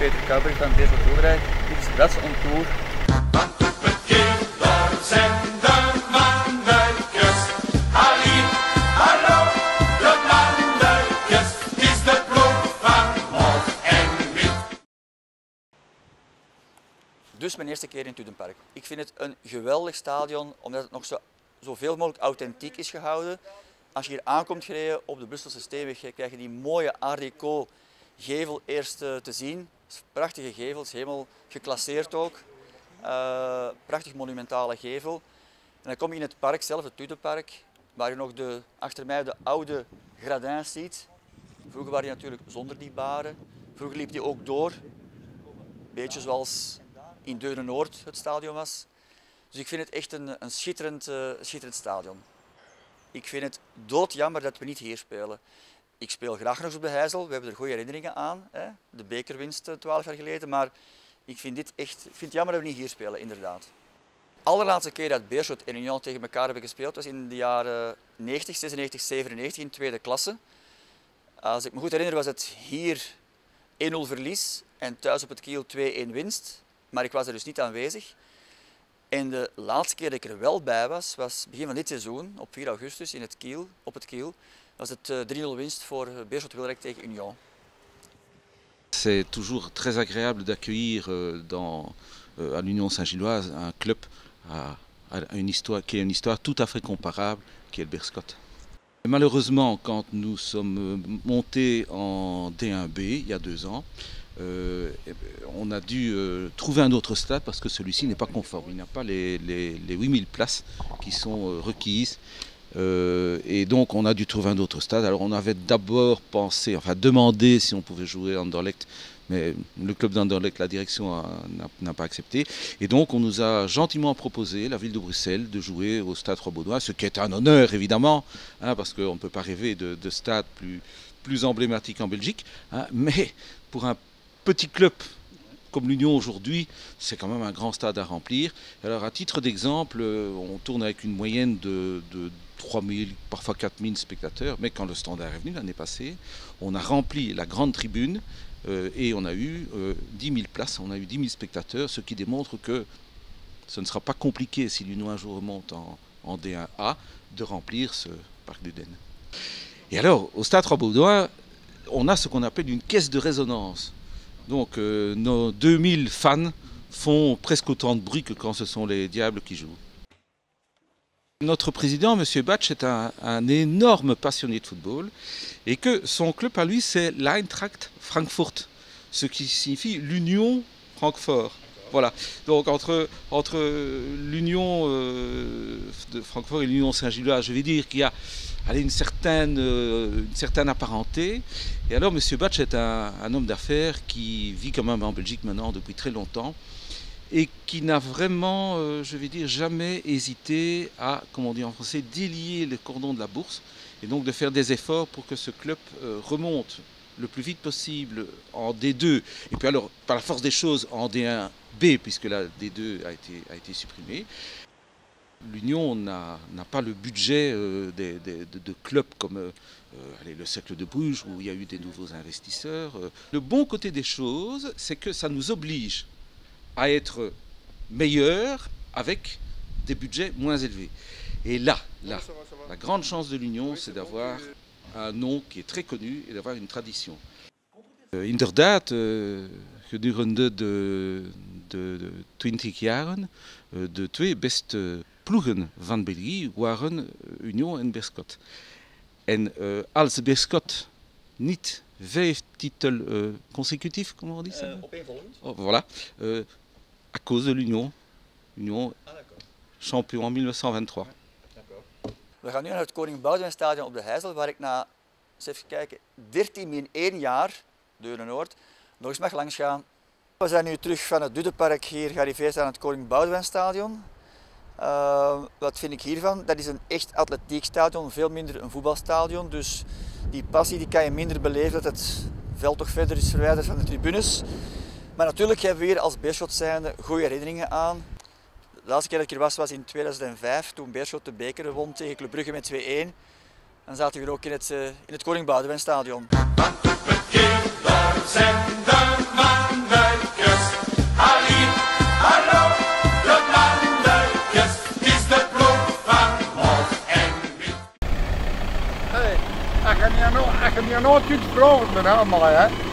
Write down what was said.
Peter Kouwberg van Beerschot Wilderij. Dit is Brats on Tour. Want op het kiel, daar zijn de mannetjes. Ali, hallo, de mannetjes. Het is de ploeg van Mos en Wit. Dus mijn eerste keer in het Dudenpark. Ik vind het een geweldig stadion, omdat het nog zoveel mogelijk authentiek is gehouden. Als je hier aankomt gereden op de Brusselse Steenweg, krijg je die mooie Art Deco gevel eerst te zien. Prachtige gevels, helemaal geclasseerd ook. Prachtig monumentale gevel. En dan kom je in het park zelf, het Dudenpark, waar je nog achter mij de oude gradins ziet. Vroeger waren die natuurlijk zonder die baren. Vroeger liep die ook door. Beetje zoals in Deurne-Noord het stadion was. Dus ik vind het echt een schitterend stadion. Ik vind het doodjammer dat we niet hier spelen. Ik speel graag nog eens op de Heijzel, we hebben er goede herinneringen aan. Hè? De bekerwinst 12 jaar geleden, maar ik vind het jammer dat we niet hier spelen, inderdaad. De allerlaatste keer dat Beerschot en Union tegen elkaar hebben gespeeld was in de jaren 90, 96, 97 in tweede klasse. Als ik me goed herinner was het hier 1-0 verlies en thuis op het Kiel 2-1 winst. Maar ik was er dus niet aanwezig. En de laatste keer dat ik er wel bij was begin van dit seizoen, op 4 augustus op het Kiel, was het 3-0 winst voor Beerschot Wilderij tegen Union. C'est toujours très agréable d'accueillir à l'Union Saint-Gilloise un club qui a une histoire tout à fait comparable, qui est le Beerschot. Malheureusement, quand nous sommes montés en D1B il y a 2 ans, on a dû trouver un autre stade parce que celui-ci n'est pas conforme. Il n'a pas les 8000 places qui sont requises. Et donc on a dû trouver un autre stade. Alors on avait d'abord demandé si on pouvait jouer à Anderlecht, mais le club d'Anderlecht, la direction n'a pas accepté. Et donc on nous a gentiment proposé, la ville de Bruxelles, de jouer au stade Roi-Baudouin, ce qui est un honneur évidemment, hein, parce qu'on ne peut pas rêver de stade plus emblématique en Belgique, hein, mais pour un petit club comme l'Union aujourd'hui, c'est quand même un grand stade à remplir. Alors à titre d'exemple, on tourne avec une moyenne de 3000, parfois 4000 spectateurs, mais quand le Standard est venu l'année passée, on a rempli la grande tribune et on a eu 10 000 places, on a eu 10 000 spectateurs, ce qui démontre que ce ne sera pas compliqué si l'Union un jour remonte en D1A de remplir ce parc d'Uden. Et alors, au stade Roi-Baudouin, on a ce qu'on appelle une caisse de résonance. Donc nos 2000 fans font presque autant de bruit que quand ce sont les Diables qui jouent. Notre président, M. Batsch, est un énorme passionné de football et que son club à lui, c'est l'Eintracht Frankfurt, ce qui signifie l'Union Francfort. Voilà. Donc entre l'Union de Francfort et l'Union Saint-Gilloise, je vais dire qu'il y a une certaine apparenté. Et alors M. Batsch est un homme d'affaires qui vit quand même en Belgique maintenant depuis très longtemps et qui n'a vraiment, je vais dire, jamais hésité à, comme on dit en français, délier les cordons de la bourse et donc de faire des efforts pour que ce club remonte le plus vite possible en D2 et puis alors par la force des choses en D1B puisque la D2 a été supprimée. L'Union n'a pas le budget de clubs comme le Cercle de Bruges où il y a eu des nouveaux investisseurs. Le bon côté des choses, c'est que ça nous oblige à être meilleurs avec des budgets moins élevés. Et là, la grande chance de l'Union, c'est d'avoir un nom qui est très connu et d'avoir une tradition. Inderdaad, gedurende de 20 jaren de 2 beste ploegen van België waren Union en Beerschot. En als Beerschot niet 5 titels consécutifs, comment on dit ça? Oh, voilà, à cause de l'Union. Union champion en 1923. We gaan nu naar het Koning Boudewijnstadion op de Heijzel, waar ik na, even kijken, 13-1 jaar, Deurne-Noord, nog eens mag langs gaan. We zijn nu terug van het Dudenpark hier gearriveerd aan het Koning Boudewijnstadion. Wat vind ik hiervan? Dat is een echt atletiek stadion, veel minder een voetbalstadion. Dus die passie die kan je minder beleven dat het veld toch verder is verwijderd van de tribunes. Maar natuurlijk hebben we hier als Beerschot zijnde goede herinneringen aan. De laatste keer dat ik er was in 2005, toen Beerschot de beker won tegen Club Brugge met 2-1. Dan zaten we hier ook in het Koning Boudewijnstadion. Want op het Kiel, daar zijn de mannen. heb je nooit iets vragen met allemaal, hè?